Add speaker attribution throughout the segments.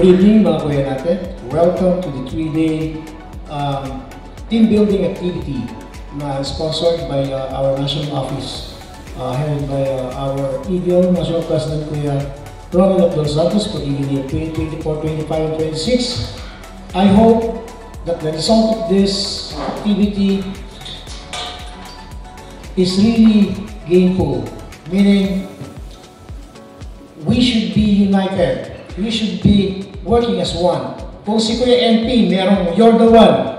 Speaker 1: Good evening mga kuya natin. Welcome to the 3-day team building activity sponsored by our national office, headed by our Eagle National President Kuya Ronald Abdul Santos for Eagle Year 2024, 25, and 26. I hope that the result of this activity is really gainful, meaning we should be united. We should be working as one. Kung si Kuya MP, merong you're the one,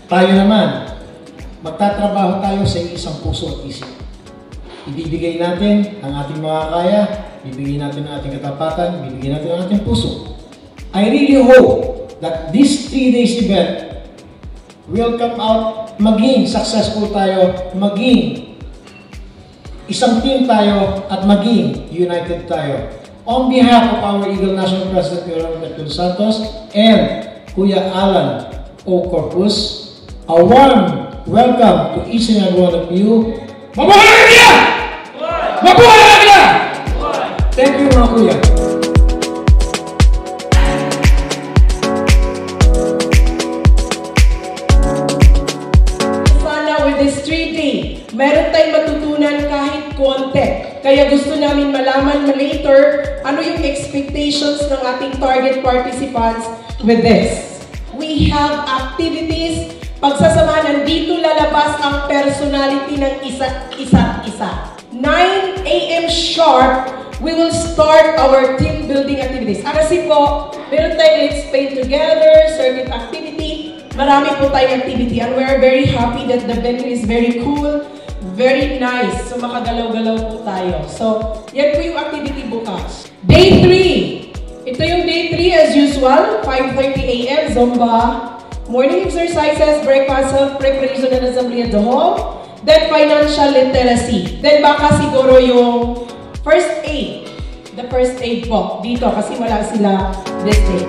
Speaker 1: tayo naman, magtatrabaho tayo sa isang puso at isip. Ibibigay natin ang ating mga kaya, ibibigay natin ang ating katapatan, ibibigay natin ang ating puso. I really hope that this 3 days event will come out, maging successful tayo, maging isang team tayo, at maging united tayo. On behalf of our Eagle National President, Kuya Ronald Abdul Santos, and Kuya Alan O. Corpus, a warm welcome to each and every one of you. Mabuhay na kaya! Mabuhay na kaya! Thank you mga kuya.
Speaker 2: Sana with this treaty, meron tayong matutunan kahit konti. Kaya gusto namin malaman later ano yung expectations ng ating target participants with this. We have activities, pagsasamahan, nandito lalabas ang personality ng isa't isa. 9 AM sharp, we will start our team building activities. Kasi po, meron tayong Let's Paint Together, circuit activity, marami po tayong activity, and we're very happy that the venue is very cool, very nice. So makagalaw-galaw po tayo. So, yan po yung activity bukas. Day 3. Ito yung day 3 as usual, 5:30 AM, Zumba. Morning exercises, breakfast, self-preparation and assembly at the home. Then financial literacy. Then baka siguro yung first aid. The first aid po dito kasi wala sila this day.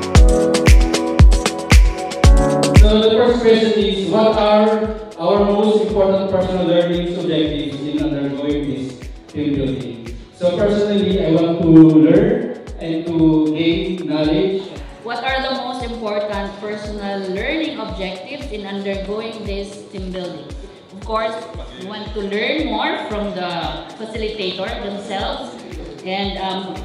Speaker 3: So the first question is, what are our most important personal learning objectives in undergoing this team building? So personally, I want to learn and to gain knowledge.
Speaker 4: What are the most important personal learning objectives in undergoing this team building? Of course, we want to learn more from the facilitator themselves, and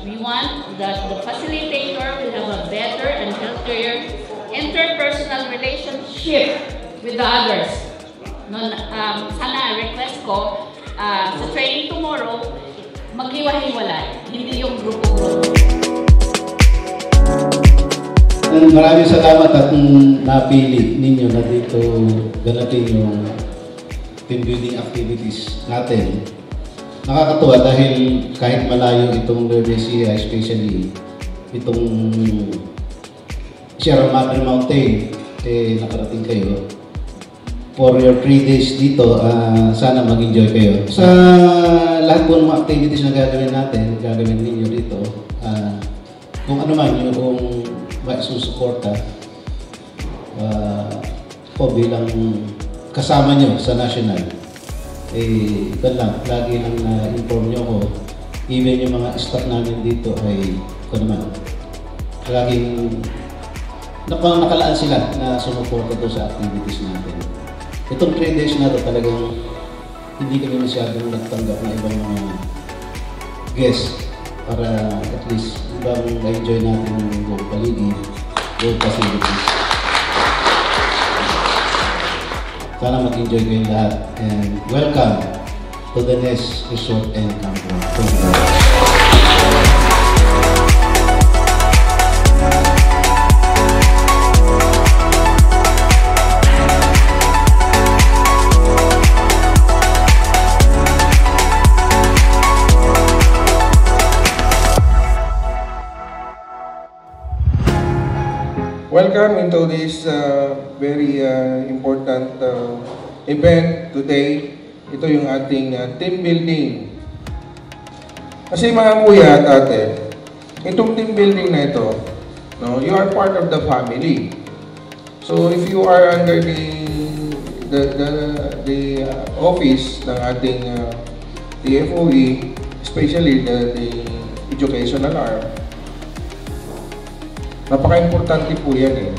Speaker 4: we want that the facilitator will have a better and healthier interpersonal relationship with the others. Sana request ko sa training tomorrow, maghiwa-hiwalay, hindi yung grupo-grupo.
Speaker 5: Maraming salamat at napili ninyo na dito ganatin yung team building activities natin. Nakakatuwa dahil kahit malayo itong Nueva especially itong Sierra Madre Mountain, nakarating kayo. For your 3 days dito, sana mag-enjoy kayo. Sa lahat po ng mga activities na gagawin natin, gagawin ninyo dito, kung ano man yung maisusuporta po bilang kasama nyo sa national, ito lang, lagi lang na-inform nyo ko, even yung mga staff namin dito ay, ito naman, laging nakalaan sila na sumuporta to sa activities natin. Itong 3 days na ito talagang hindi kami masyadong nagtanggap na ibang mga guests para at least ibang ma-enjoy natin yung buong paligid, buong facilities. Sana mag-enjoy kayo lahat and welcome to the Nest Resort and Campground. Thank you.
Speaker 6: Welcome into this very important event today. Ito yung ating team building. Kasi mga kuya at ate, itong team building na ito, no, you are part of the family. So if you are under the office ng ating TFOE, especially the educational arm, Napaka-importante po yan eh.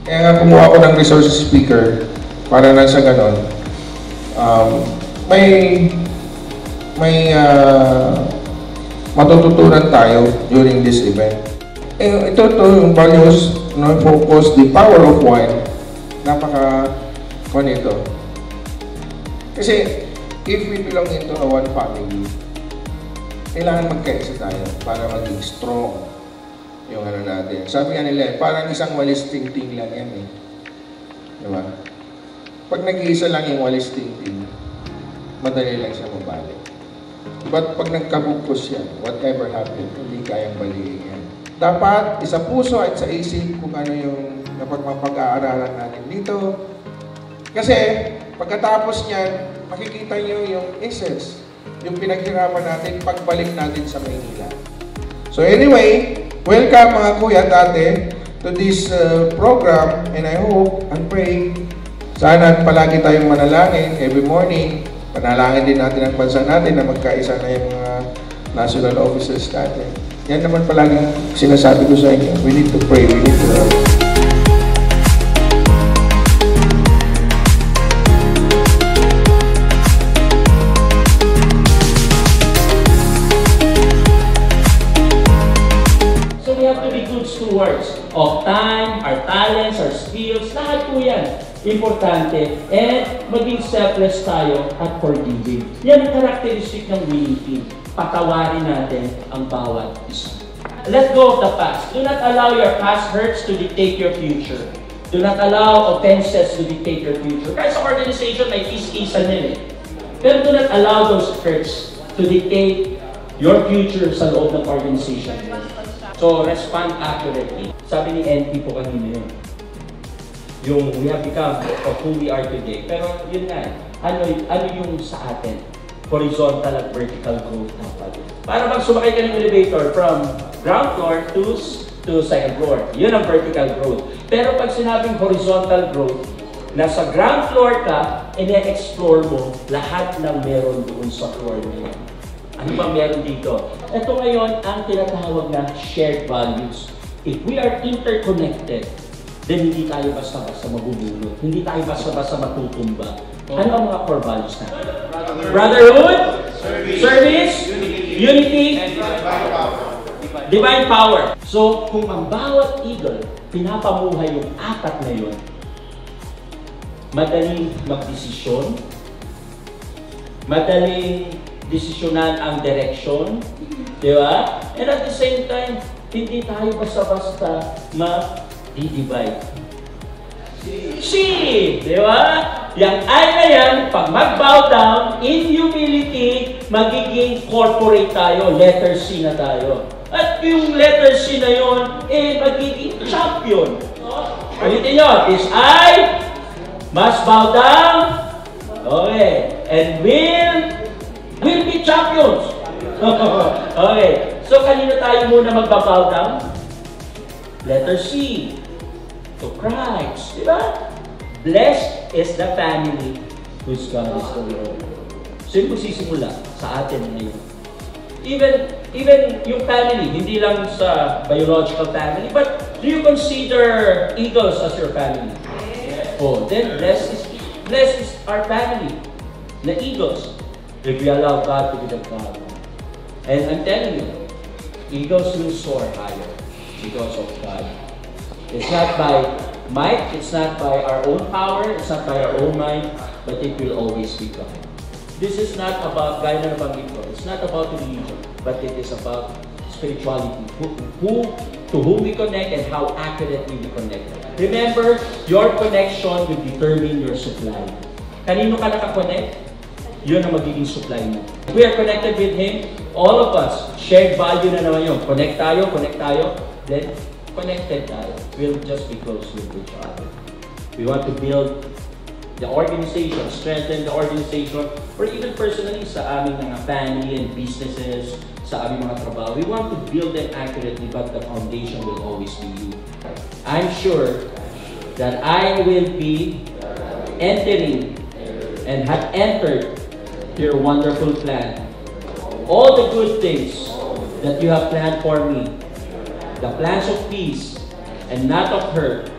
Speaker 6: Kaya nga kumuha ko ng resources speaker para na sa ganon. May matututunan tayo during this event. Ito yung values, no, focus, the power of one. Ito. Kasi if we belong into a one family, kailangan magkaisa tayo para maging strong yung ano natin. Sabi nga nila, parang isang walis ting-ting lang yan eh. Diba? Pag nag-iisa lang yung walis ting-ting, madali lang siya mabalik. But pag nagkabugkos yan, whatever happened, hindi kayang balikin yan. Dapat isa puso at sa isip kung ano yung mapag-aaralan natin dito. Kasi pagkatapos niyan, makikita nyo yung essence, yung pinaghirapan natin pagbalik natin sa Maynila. So anyway, welcome mga kuya at ate to this program, and I hope and pray sana palagi tayong manalangin every morning. Panalangin din natin ang bansa natin na magkaisa na yung mga national officers natin. Yan naman palaging sinasabi ko sa inyo. We need to pray, we need to
Speaker 7: So we have to be good stewards of time, our talents, our skills, lahat po yan. Importante. And maging selfless tayo at forgiving. Yan ang characteristic ng winning team. Patawarin natin ang bawat isa. Let go of the past. Do not allow your past hurts to dictate your future. Do not allow offenses to dictate your future. Kahit sa organization, may is-isan nila. Pero do not allow those hurts to dictate your future sa loob ng organization. So, respond accurately. Sabi ni NP po kanina yun. Yung we have become of who we are today. Pero yun nga, ano yung sa atin? Horizontal at vertical growth dapat. Para bang sumakay ka ng elevator from ground floor to second floor. Yun ang vertical growth. Pero pag sinabing horizontal growth, nasa ground floor ka, ine-explore mo lahat ng meron doon sa floor na yun. Ano ba meron dito? Ito ngayon ang tinatawag na shared values. If we are interconnected, then hindi tayo basta-basta mabubulot. Hindi tayo basta-basta matutumba. Ano ang mga core values natin? Brotherhood, service, unity, divine power. So, kung ang bawat eagle, pinapamuhay yung apat na yun, madaling magdesisyon, madaling desisyonan ang direction, di ba? And at the same time, hindi tayo basta-basta ma-divide. Di ba? Yang I na yan, pag mag-bow down, in humility, magiging corporate tayo, letter C na tayo. At yung letter C na yun, magiging champion. Ulitin nyo, is I must bow down, okay, and will be champions. Okay, so kanino tayo muna mag-bow down? Letter C. To Christ, di ba? Blessed is the family whose God is the Lord. So yung magsisimula sa atin ngayon. Even yung family, hindi lang sa biological family, but do you consider eagles as your family? Oh, then blessed is our family, the eagles, if we allow God to be the God. And I'm telling you, eagles will soar higher because of God. It's not by might, it's not by our own power, it's not by our own mind, but it will always be God. This is not about gaya na nabanggit ko. It's not about religion, but it is about spirituality. To whom we connect and how accurately we connect. Remember, your connection will determine your supply. Kanino ka nakakonect? Yun ang magiging supply mo. If we are connected with Him, all of us, shared value na naman yun. Connect tayo, then connected tayo. We'll just be close with each other. We want to build the organization, strengthen the organization, or even personally sa aming mga family and businesses, sa aming mga trabaho. We want to build them accurately, but the foundation will always be you. I'm sure that I will be entering and have entered your wonderful plan. All the good things that you have planned for me, the plans of peace and not of hurt,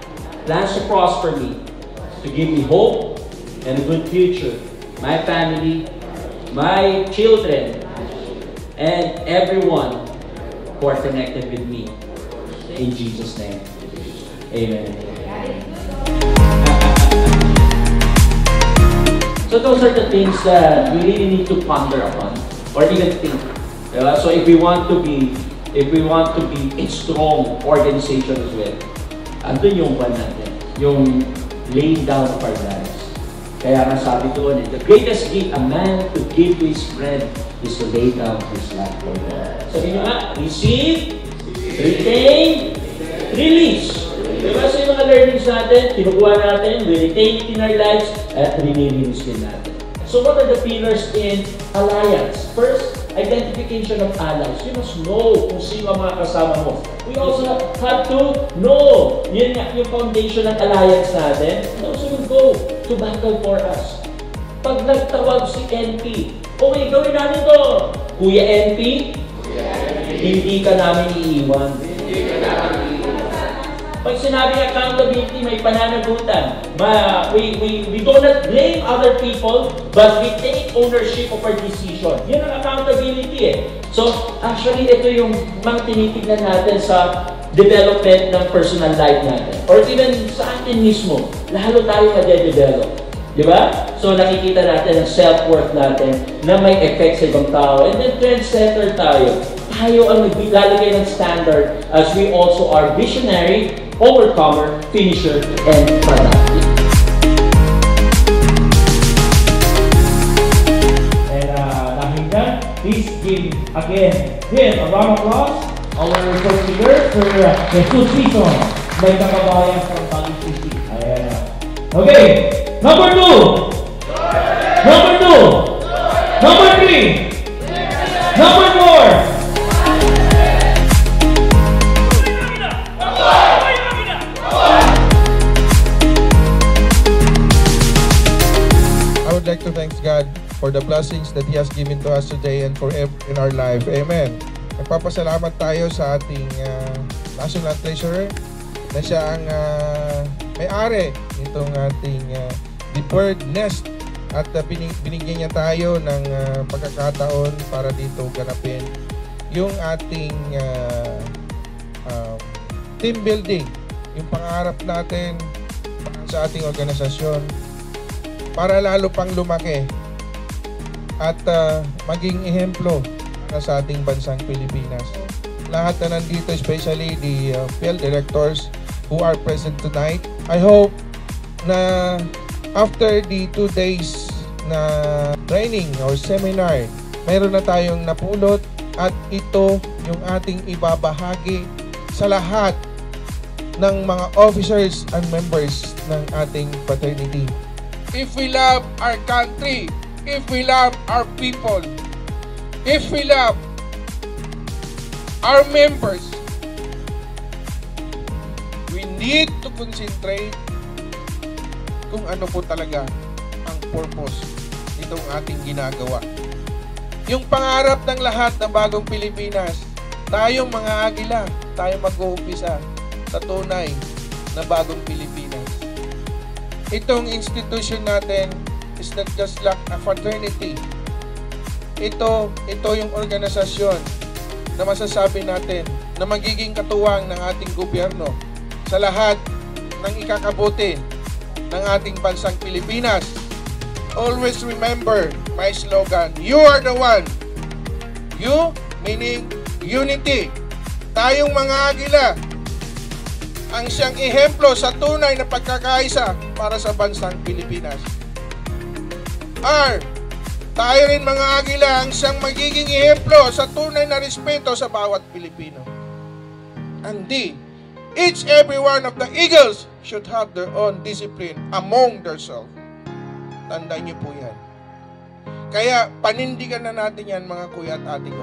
Speaker 7: plans to prosper me, to give me hope and a good future, my family, my children, and everyone who are connected with me. In Jesus' name, amen. So those are the things that we really need to ponder upon, or even think. So if we want to be a strong organization as well, andun yung one natin, yung laying down of our lives. Kaya nga sabi doon, the greatest gift a man to give to his friend is to lay down his life for them. Sabi nyo nga, receive, retain, release. Diba sa yung mga learnings natin, kinukuha natin, we retain it in our lives, at release din natin. So what are the pillars in alliance? First, identification of allies. You must know kung sino ang mga kasama mo. We also have to know, yun nga yung foundation ng alliance natin, those who will go to battle for us. Pag nagtawag si NP, okay, gawin natin to. Kuya NP, hindi ka namin iiwan. Pag sinabing accountability, may pananagutan. We do not blame other people, but we take ownership of our decision. Yun ang accountability eh. So, actually, ito yung mga tinitignan natin sa development ng personal life natin. Or even sa atin mismo, lalo tayo ma-develop. Di ba? So, nakikita natin ang self-worth natin na may effect sa ibang tao. And then, trendsetter tayo. Tayo ang naglalagay ng standard as we also are visionary, overcomer, finisher, and productive.
Speaker 8: And dahil dyan, please give again him a round of applause. Our first speaker for Jesus season. May kakabayan from Bagong City. Ayan. Okay, number 2. Number 2. Number 3. Number 4.
Speaker 6: I would like to thank God for the blessings that He has given to us today and forever in our life. Amen. Nagpapasalamat tayo sa ating National Treasurer na siya ang may-ari nitong ating deferred nest at binigyan niya tayo ng pagkakataon para dito ganapin yung ating team building, yung pangarap natin sa ating organisasyon para lalo pang lumaki at maging ehemplo para sa ating bansang Pilipinas. Lahat na nandito, especially the field directors who are present tonight, I hope na after the 2 days na training or seminar, mayroon na tayong napulot at ito yung ating ibabahagi sa lahat ng mga officers and members ng ating fraternity. If we love our country, if we love our people, if we love our members, we need to concentrate kung ano po talaga ang purpose nitong ating ginagawa. Yung pangarap ng lahat ng bagong Pilipinas, tayong mga agila, tayo mag-uumpisa sa tunay na bagong Pilipinas. Itong institution natin is not just like a fraternity. Ito yung organisasyon na masasabi natin na magiging katuwang ng ating gobyerno sa lahat ng ikakabuti ng ating bansang Pilipinas. Always remember my slogan, you are the one. You meaning unity. Tayong mga agila ang siyang ehemplo sa tunay na pagkakaisa para sa bansang Pilipinas. R, tayo rin mga agila ang siyang magiging ehemplo sa tunay na respeto sa bawat Pilipino. And D, each every one of the eagles should have their own discipline among themselves. Tandaan niyo po yan. Kaya panindigan na natin yan mga kuya at ate ko.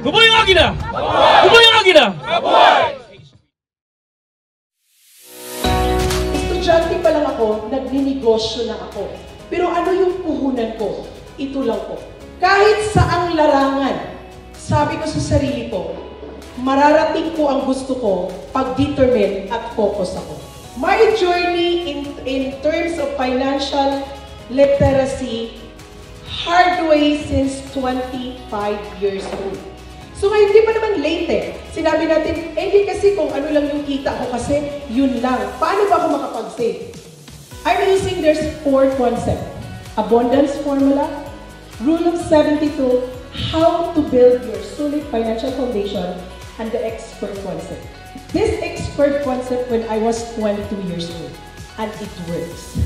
Speaker 8: Kuboy ang agila! Kuboy ang agila!
Speaker 2: Estudyante pa lang ako, nagninegosyo na ako. Pero ano yung puhunan ko? Ito lang po. Kahit saang larangan, sabi ko sa sarili ko, mararating ko ang gusto ko pag determined at focus ako. My journey in terms of financial literacy, hard way since 25 years old. So ngayon, di pa naman late eh. Sinabi natin, hindi kasi kung ano lang yung kita ko kasi, yun lang. Paano ba ako makapag-save? I'm using there's 4 concepts. Abundance formula, rule of 72, how to build your solid financial foundation, and the expert concept. This expert concept when I was 22 years old, and it works.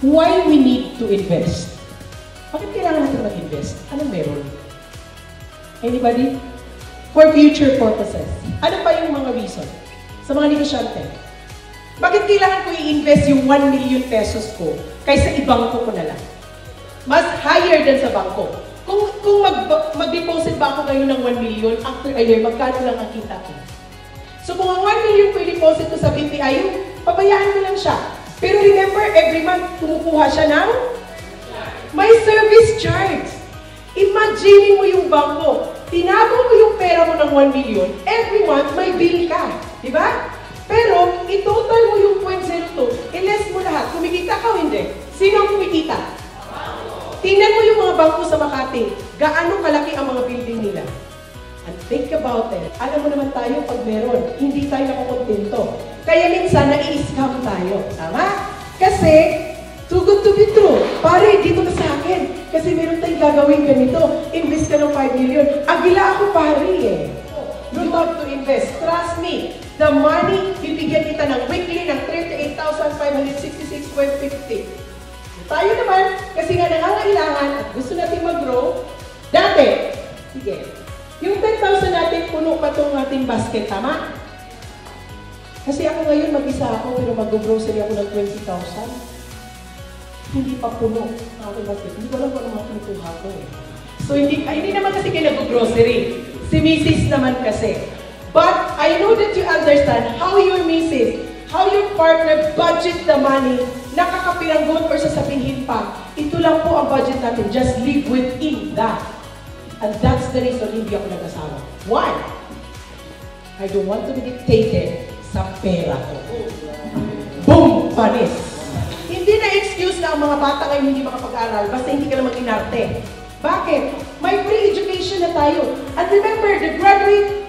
Speaker 2: Why we need to invest? Bakit kailangan natin mag-invest? Anong meron? Anybody? For future purposes. Ano pa yung mga reason? Sa mga negosyante. Bakit kailangan ko i-invest yung 1 million pesos ko kaysa ibangko ko na lang? Mas higher than sa bangko. Kung mag-deposit ba ako ngayon ng 1 million, after a year, magkano lang ang kita ko? So kung ang 1 million ko i-deposit ko sa BPI, yung pabayaan mo lang siya. Pero remember, every month, kumukuha siya ng may service charge. Imagine mo yung bangko. Tinago mo yung pera mo ng 1 million, every month may bill ka. Diba? Pero, i-total mo yung 0.02, i-less mo lahat. Kumikita ka o hindi? Sino ang kumikita? Tingnan mo yung mga bangko sa Makati. Gaano kalaki ang mga building nila? And think about it. Alam mo naman tayo pag meron, hindi tayo nakukontento. Kaya minsan, nai-scam tayo. Tama? Kasi, too good to be true. Pare, dito ka sa akin. Kasi meron tayong gagawin ganito. Invest ka ng 5 million. Agila ako, pare eh. You have to invest. Trust me. The money, bibigyan kita ng weekly ng 38,566.50. Tayo naman, kasi nga nangangailangan at gusto natin mag-grow. Dati, sige, yung 10,000 natin, puno pa itong ating basket, tama? Kasi ako ngayon, mag-isa ako, pero mag-grocery ako ng 20,000. Hindi pa puno ang aking basket. Hindi ko alam kung ano mga pinutuha ko eh. So, hindi naman kasi kayo nag-grocery. Si Mrs. naman kasi. But I know that you understand how your Mrs., how your partner budget the money, nakakapiranggot or sasabihin pa, ito lang po ang budget natin, just live within that. And that's the reason hindi ako nag-asawa. Why? I don't want to be dictated sa pera ko. Boom! Panis! Hindi na excuse na ang mga bata ngayon hindi makapag-aral basta hindi ka naman inarte. Bakit? May free education na tayo. And remember,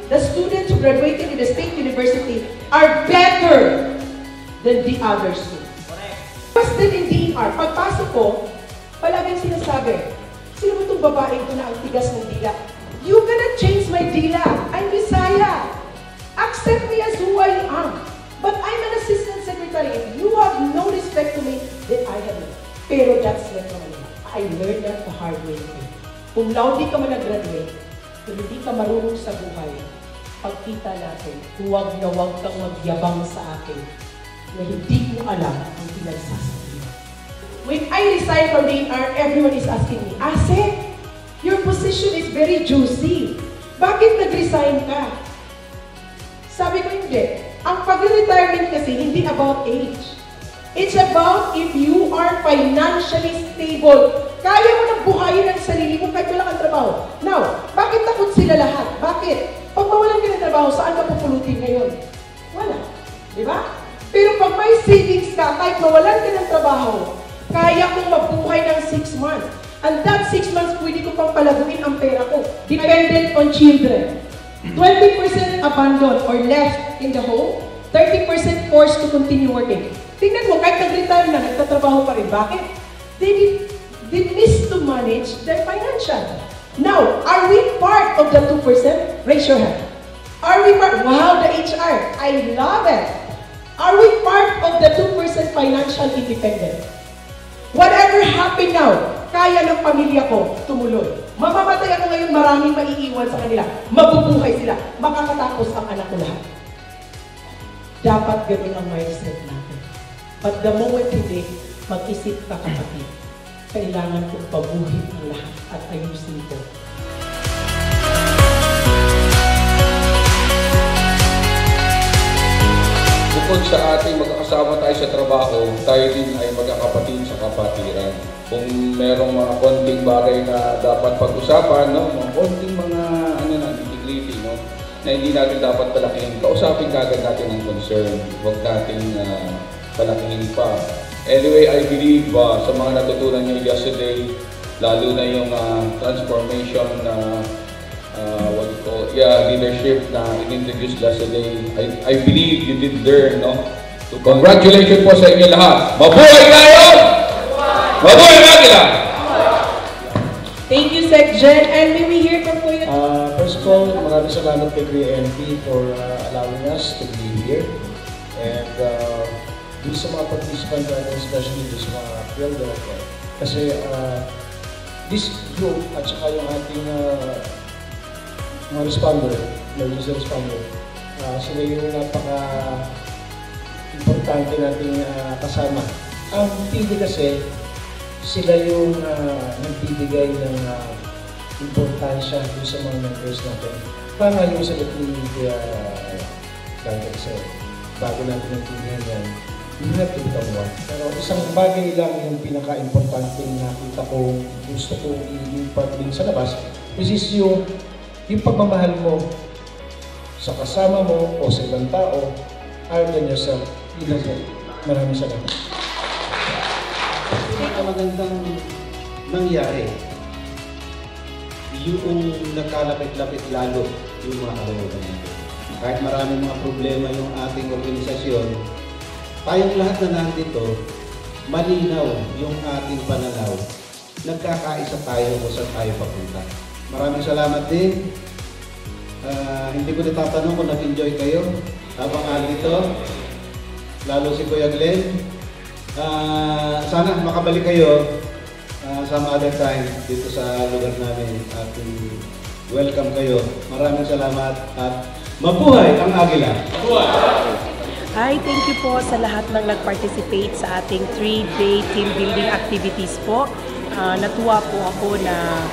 Speaker 2: the students who graduated in the state university are better than the others too. Pasted in DER, pagpasok ko, palaging sinasabi, sino ba itong babae ito na ang tigas ng dila? You gonna change my dila. I'm Bisaya. Accept me as who I am. But I'm an assistant secretary. If you have no respect to me, then I have it. Pero that's not Manila. I learned that the hard way. Kung laude ka man nag-graduate, kung hindi ka marunong sa buhay, pagkita natin, huwag na huwag kang magyabang sa akin na hindi ko alam ang pinagsasabi. When I resigned from DER, everyone is asking me, Ase, your position is very juicy. Bakit nag-resign ka? Sabi ko hindi. Ang pag-retirement kasi hindi about age. It's about if you are financially stable. Kaya mo nang buhayin ang sarili mo kahit wala kang trabaho. Now, bakit takot sila lahat? Bakit? Pag mawalan ka ng trabaho, saan ka pupulutin ngayon? Wala. Di ba? Pero pag may savings ka, kahit mawalan ka ng trabaho, kaya kong mabuhay ng 6 months. And that 6 months, pwede ko pang palaguin ang pera ko. Dependent on children. 20% abandoned or left in the home, 30% forced to continue working. Tingnan mo, kahit nag-retire na, nagtatrabaho pa rin. Bakit? They miss to manage their financial. Now, are we part of the 2%? Raise your hand. Are we part? Wow, the HR. I love it. Are we part of the 2% financial independent? Whatever happened now, kaya ng pamilya ko tumuloy. Mamamatay ako ngayon, maraming maiiwan sa kanila. Mabubuhay sila. Makakatapos ang anak ko lahat. Dapat ganun ang mindset natin. But the moment hindi, mag-isip ka kapatid. Kailangan kong pabuhin ang lahat at ayusin ko.
Speaker 6: Bukod sa ating magkakasama tayo sa trabaho, tayo din ay magkakapatid sa kapatiran. Kung merong mga konting bagay na dapat pag-usapan, no? Mga konting mga
Speaker 9: responsibility, no? Na hindi natin dapat palakihin. Kausapin kagad natin ang concern. Huwag natin palakihin pa. Anyway, I believe sa mga natutunan nyo yesterday, lalo na yung transformation na leadership na in-introduce yesterday, I believe you did learn, no? So, congratulations po sa inyo lahat. Mabuhay tayo! Mabuhay Magila!
Speaker 2: Thank you, Sec Jen. And may we hear from Kuya?
Speaker 1: First of all, maraming salamat kay Kuya MP for allowing us to be here. And dun sa mga participants natin, especially dun sa mga field director. Kasi this group at saka yung ating mga responder, emergency responder, sila yung napaka-importante nating kasama. Ang PD kasi, sila yung nagbibigay ng importansya doon sa mga members natin. Para yung sagot ni Kuya Ganga kasi, bago natin nagpilihan yan, hindi natin itawa. Pero isang bagay lang yung pinaka-importante na nakita ko, gusto ko i-impart din sa labas, which is yung pagmamahal mo sa kasama mo o sa ibang tao, other than yourself. Yun lang po. Maraming salamat.
Speaker 5: Ang magandang nangyari, yung nagkalapit-lapit lalo yung mga kalawagan natin. Kahit maraming mga problema yung ating organisasyon, tayong lahat na nandito, malinaw yung ating pananaw. Nagkakaisa tayo kung saan tayo papunta. Maraming salamat din. Hindi ko natatanong kung nag-enjoy kayo habang dito, lalo si Kuya Glenn. Sana makabalik kayo some other time dito sa lugar namin at welcome kayo. Maraming salamat at mabuhay ang Agila!
Speaker 2: Hi, thank you po sa lahat ng nag-participate sa ating 3-day team building activities po. Natuwa po ako na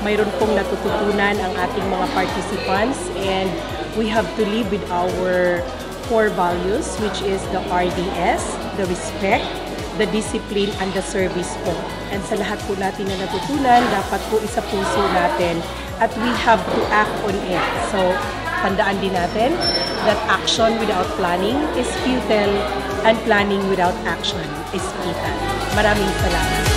Speaker 2: mayroon pong natututunan ang ating mga participants, and we have to live with our core values, which is the RDS, the respect, the discipline, and the service po. And sa lahat po natin na natutunan, dapat po isa puso natin at we have to act on it. So, tandaan din natin that action without planning is futile and planning without action is futile. Maraming salamat.